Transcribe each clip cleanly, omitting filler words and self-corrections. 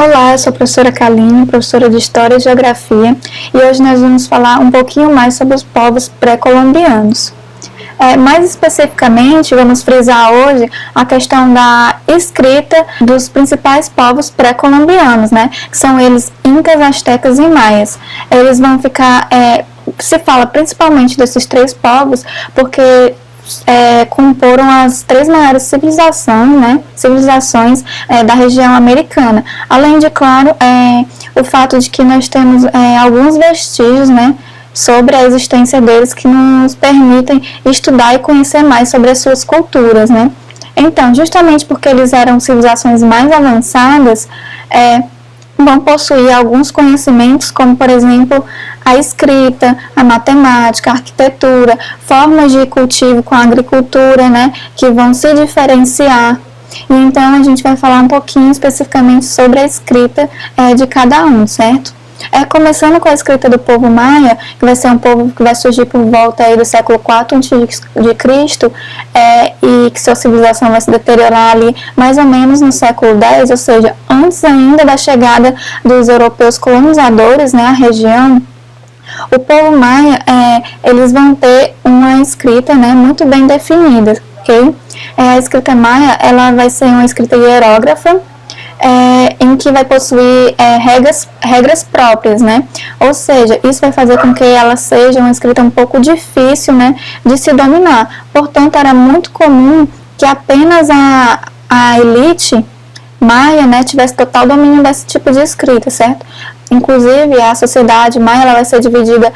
Olá, eu sou a professora Kaline, professora de História e Geografia, e hoje nós vamos falar um pouquinho mais sobre os povos pré-colombianos. Mais especificamente, vamos frisar hoje a questão da escrita dos principais povos pré-colombianos, né? Que são eles incas, astecas e maias. Eles vão ficar, se fala principalmente desses três povos, porque comporam as três maiores civilizações da região americana. Além de, claro, o fato de que nós temos alguns vestígios, né, sobre a existência deles que nos permitem estudar e conhecer mais sobre as suas culturas, né. Então, justamente porque eles eram civilizações mais avançadas, vão possuir alguns conhecimentos, como, por exemplo, a escrita, a matemática, a arquitetura, formas de cultivo com a agricultura, né, que vão se diferenciar. E então a gente vai falar um pouquinho especificamente sobre a escrita de cada um, certo? Começando com a escrita do povo maia, que vai ser um povo que vai surgir por volta aí do século IV a.C., e que sua civilização vai se deteriorar ali mais ou menos no século X, ou seja, antes ainda da chegada dos europeus colonizadores, né, à região. O povo maia, eles vão ter uma escrita, né, muito bem definida, ok? A escrita maia, ela vai ser uma escrita hierógrafa, em que vai possuir regras próprias, né? Ou seja, isso vai fazer com que ela seja uma escrita um pouco difícil, né, de se dominar. Portanto, era muito comum que apenas a elite maia, né, tivesse total domínio desse tipo de escrita, certo? Inclusive, a sociedade maia, ela vai ser dividida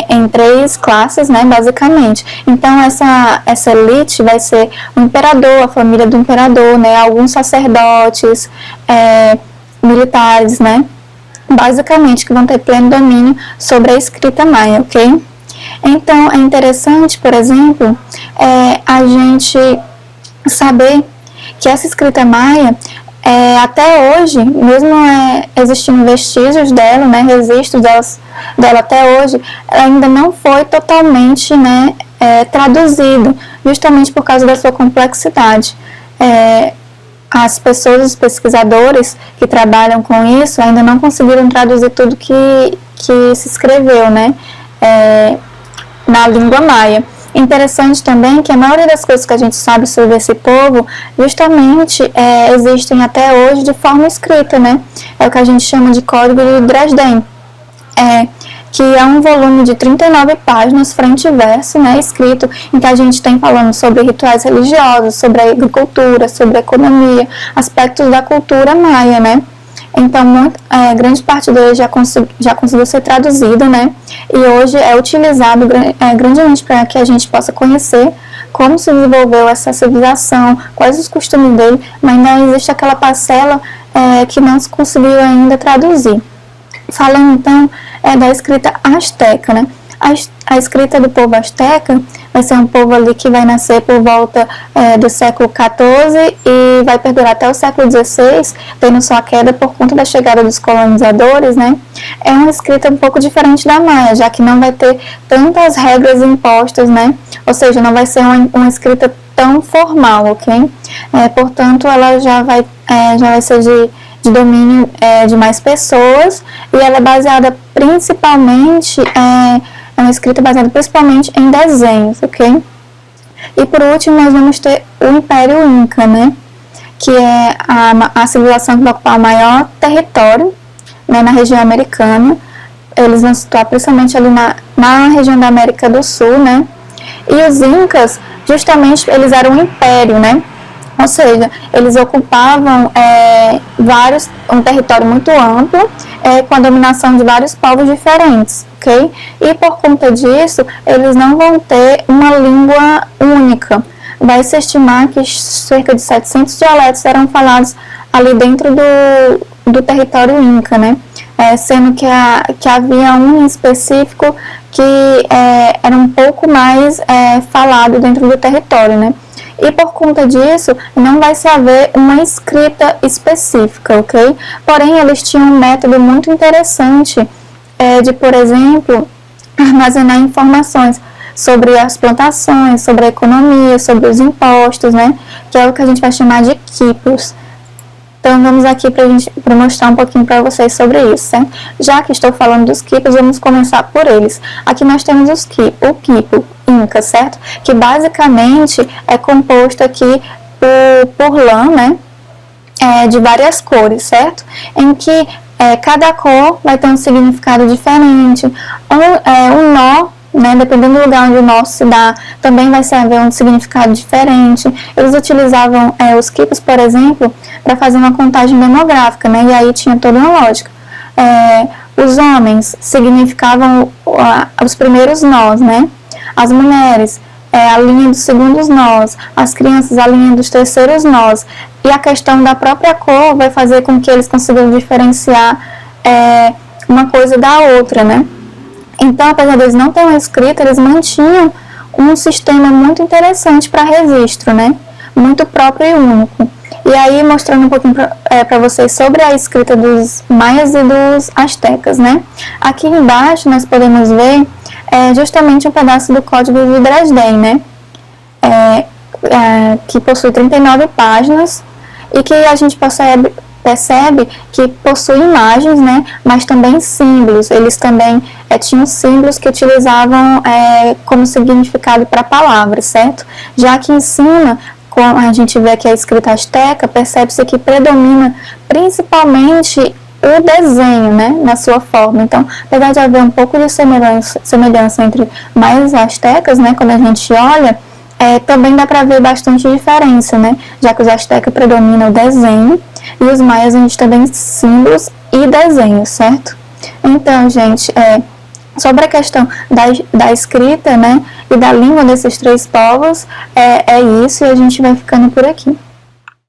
em três classes, né, basicamente. Então, essa elite vai ser o imperador, a família do imperador, né, alguns sacerdotes, militares, né, basicamente, que vão ter pleno domínio sobre a escrita maia, ok? Então, é interessante, por exemplo, a gente saber que essa escrita maia, até hoje, mesmo existindo vestígios dela, né, registros dela até hoje, ela ainda não foi totalmente, né, traduzida, justamente por causa da sua complexidade. As pessoas, os pesquisadores que trabalham com isso, ainda não conseguiram traduzir tudo que se escreveu, né, na língua maia. Interessante também que a maioria das coisas que a gente sabe sobre esse povo, justamente existem até hoje de forma escrita, né? É o que a gente chama de Código de Dresden, que é um volume de 39 páginas, frente e verso, né, escrito, em que a gente tem falando sobre rituais religiosos, sobre a agricultura, sobre a economia, aspectos da cultura maia, né? Então, grande parte dele já conseguiu ser traduzida, né? E hoje é utilizado grandemente para que a gente possa conhecer como se desenvolveu essa civilização, quais os costumes dele, mas ainda existe aquela parcela que não se conseguiu ainda traduzir. Falando, então, da escrita asteca, né? A escrita do povo asteca vai ser um povo ali que vai nascer por volta do século XIV e vai perdurar até o século XVI, tendo sua queda por conta da chegada dos colonizadores, né? É uma escrita um pouco diferente da maia, já que não vai ter tantas regras impostas, né? Ou seja, não vai ser uma escrita tão formal, ok? Portanto, ela já vai ser de domínio de mais pessoas, e ela é baseada principalmente, é uma escrita baseada principalmente em desenhos, ok? E por último, nós vamos ter o Império Inca, né? Que é a civilização que vai ocupar o maior território, né, na região americana. Eles vão se situar principalmente ali na região da América do Sul, né? E os Incas, justamente, eles eram um império, né? Ou seja, eles ocupavam um território muito amplo, com a dominação de vários povos diferentes, ok? E por conta disso, eles não vão ter uma língua única. Vai se estimar que cerca de 700 dialetos eram falados ali dentro do território Inca, né? Sendo que havia um em específico que era um pouco mais falado dentro do território, né? E por conta disso, não vai se haver uma escrita específica, ok? Porém, eles tinham um método muito interessante de, por exemplo, armazenar informações sobre as plantações, sobre a economia, sobre os impostos, né? Que é o que a gente vai chamar de quipos. Então, vamos aqui para mostrar um pouquinho para vocês sobre isso, certo? Já que estou falando dos quipos, vamos começar por eles. Aqui nós temos o quipo Inca, certo? Que basicamente é composto aqui por lã, né? De várias cores, certo? Em que cada cor vai ter um significado diferente. Um nó, né, dependendo do lugar onde o nó se dá, também vai haver um significado diferente. Eles utilizavam os quipos, por exemplo, para fazer uma contagem demográfica, né, e aí tinha toda uma lógica. Os homens significavam os primeiros nós, né, as mulheres a linha dos segundos nós, as crianças a linha dos terceiros nós, e a questão da própria cor vai fazer com que eles consigam diferenciar uma coisa da outra, né. Então, apesar deles não terem escrito, eles mantinham um sistema muito interessante para registro, né? Muito próprio e único. E aí, mostrando um pouquinho para vocês sobre a escrita dos maias e dos astecas, né? Aqui embaixo nós podemos ver justamente um pedaço do Código de Dresden, né? Que possui 39 páginas e que a gente percebe que possui imagens, né, mas também símbolos. Eles também tinham símbolos que utilizavam como significado para palavras, certo? Já que em cima, como a gente vê aqui a escrita asteca, percebe-se que predomina principalmente o desenho, né, na sua forma. Então, apesar de haver um pouco de semelhança entre maias e astecas, né, quando a gente olha, também dá para ver bastante diferença, né, já que os astecas predominam o desenho, e os maias a gente também símbolos e desenhos, certo? Então, gente, sobre a questão da escrita, né, e da língua desses três povos, é isso, e a gente vai ficando por aqui.